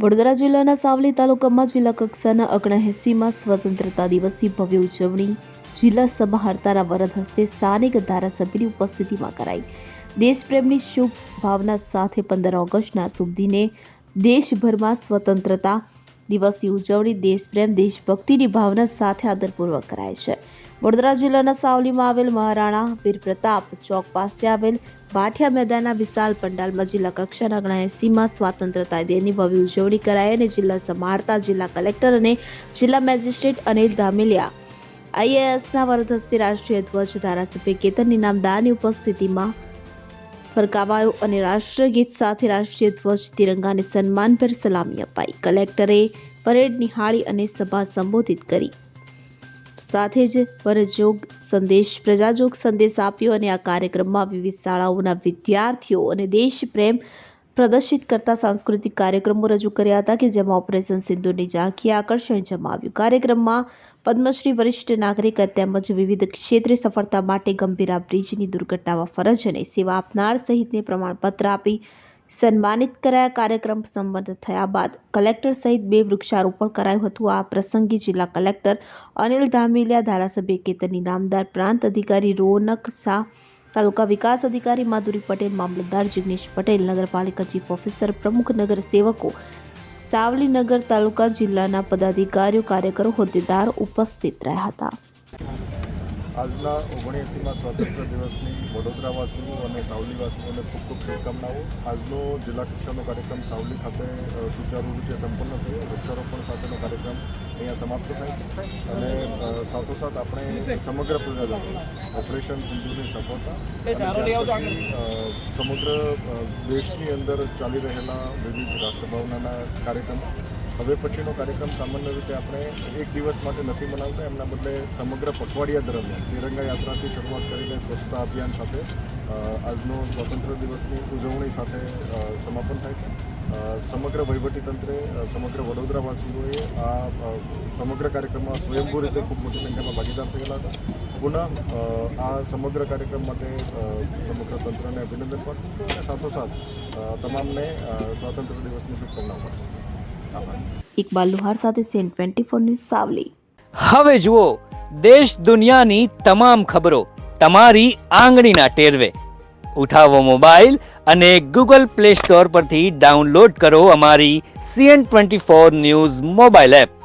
વડોદરા જિલ્લાના સાવલી તાલુકામાં જિલ્લા કક્ષાના 79માં સ્વતંત્રતા દિવસની ભવ્ય ઉજવણી જિલ્લા સમાહર્તાના વરદ હસ્તે સ્થાનિક ધારાસભ્યની ઉપસ્થિતિમાં કરાઈ। દેશપ્રેમની શુભ ભાવના સાથે 15 ઓગસ્ટના શુભ દિને દેશભરમાં સ્વતંત્રતા દિવસની ઉજવણી દેશપ્રેમ દેશભક્તિની ભાવના સાથે આદરપૂર્વક કરાય છે। વડોદરા જિલ્લાના સાવલીમાં આવેલ મહારાણા વીર પ્રતાપ ચોક પાસે આવેલ ભાઠિયા મેદાનના વિશાળ પંડાલમાં જિલ્લા કક્ષાના 79માં સ્વતંત્રતા દિનની ભવ્ય ઉજવણી કરાઈ અને જિલ્લા સમાહર્તા જિલ્લા કલેક્ટર અને જિલ્લા મેજિસ્ટ્રેટ અનિલ ધામેલિયા આઈએએસના વરદ હસ્તે રાષ્ટ્રીય ધ્વજ ધારાસભ્ય કેતન ઇનામદારની ઉપસ્થિતિમાં ફરકાવાયો અને રાષ્ટ્રગીત સાથે રાષ્ટ્રીય ધ્વજ તિરંગાને સન્માનભેર સલામી અપાઈ। કલેક્ટરે પરેડ નિહાળી અને સભા સંબોધિત કરી, સાથે જ પ્રજાજોગ સંદેશ આપ્યો અને આ કાર્યક્રમમાં વિવિધ શાળાઓના વિદ્યાર્થીઓ અને દેશપ્રેમ પ્રદર્શિત કરતા સાંસ્કૃતિક કાર્યક્રમો રજૂ કર્યા હતા કે જેમાં ઓપરેશન સિંદૂરની ઝાંખીએ આકર્ષણ જમાવ્યું। કાર્યક્રમમાં પદ્મશ્રી વરિષ્ઠ નાગરિક તેમજ વિવિધ ક્ષેત્રે સફળતા માટે ગંભીરા બ્રિજની દુર્ઘટનામાં ફરજ અને સેવા આપનાર સહિતને પ્રમાણપત્ર આપી સન્માનિત કરાયા। કાર્યક્રમ સંપન્ન થયા બાદ કલેક્ટર સહિત 2 વૃક્ષારોપણ કરાયું હતું। આ પ્રસંગે જિલ્લા કલેક્ટર અનિલ ધામેલિયા, ધારાસભ્ય કેતન ઇનામદાર, પ્રાંત અધિકારી રોનક શાહ, તાલુકા વિકાસ અધિકારી માધુરી પટેલ, મામલતદાર જિગ્નેશ પટેલ, નગરપાલિકા ચીફ ઓફિસર પ્રમુખ, નગર સેવકો, સાવલી નગર તાલુકા જિલ્લાના પદાધિકારીઓ, કાર્યકરો, હોદ્દેદારો ઉપસ્થિત રહ્યા હતા। આજના 79માં સ્વાતંત્ર્ય દિવસની વડોદરાવાસીઓ અને સાવલીવાસીઓને ખૂબ ખૂબ શુભકામનાઓ। આજનો જિલ્લા કક્ષાનો કાર્યક્રમ સાવલી ખાતે સુચારુ રીતે સંપન્ન થયો। વૃક્ષારોપણ સાથેનો કાર્યક્રમ અહીંયા સમાપ્ત થાય છે અને સાથોસાથ આપણે સમગ્ર પ્રજાજનો ઓપરેશન સિંધુની સફળતા સમગ્ર દેશની અંદર ચાલી રહેલા વિવિધ રાષ્ટ્રભાવનાના કાર્યક્રમો હવે પછીનો કાર્યક્રમ સામાન્ય રીતે આપણે એક દિવસ માટે નથી મનાવતા, એમના બદલે સમગ્ર પખવાડિયા દરમિયાન તિરંગા યાત્રાથી શરૂઆત કરીને સ્વચ્છતા અભિયાન સાથે આજનો સ્વાતંત્ર્ય દિવસની ઉજવણી સાથે સમાપન થાય છે। સમગ્ર વહીવટીતંત્રે, સમગ્ર વડોદરાવાસીઓએ આ સમગ્ર કાર્યક્રમમાં સ્વયંભૂ રીતે ખૂબ મોટી સંખ્યામાં ભાગીદાર થયેલા હતા। પુનઃ આ સમગ્ર કાર્યક્રમ માટે સમગ્ર તંત્રને અભિનંદન પાઠવું છું અને સાથોસાથ તમામને સ્વાતંત્ર્ય દિવસની શુભકામનાઓ પાઠવું છું। ઇકબાલ લુહાર સાથે સીએન 24 ન્યૂઝ સાવલી। હવે જુઓ દેશ દુનિયાની તમામ ખબરો તમારી આંગળીના ટેરવે। ઉઠાવો મોબાઈલ અને ગૂગલ પ્લે સ્ટોર પરથી ડાઉનલોડ કરો અમારી સીએન 24 ન્યૂઝ મોબાઈલ એપ।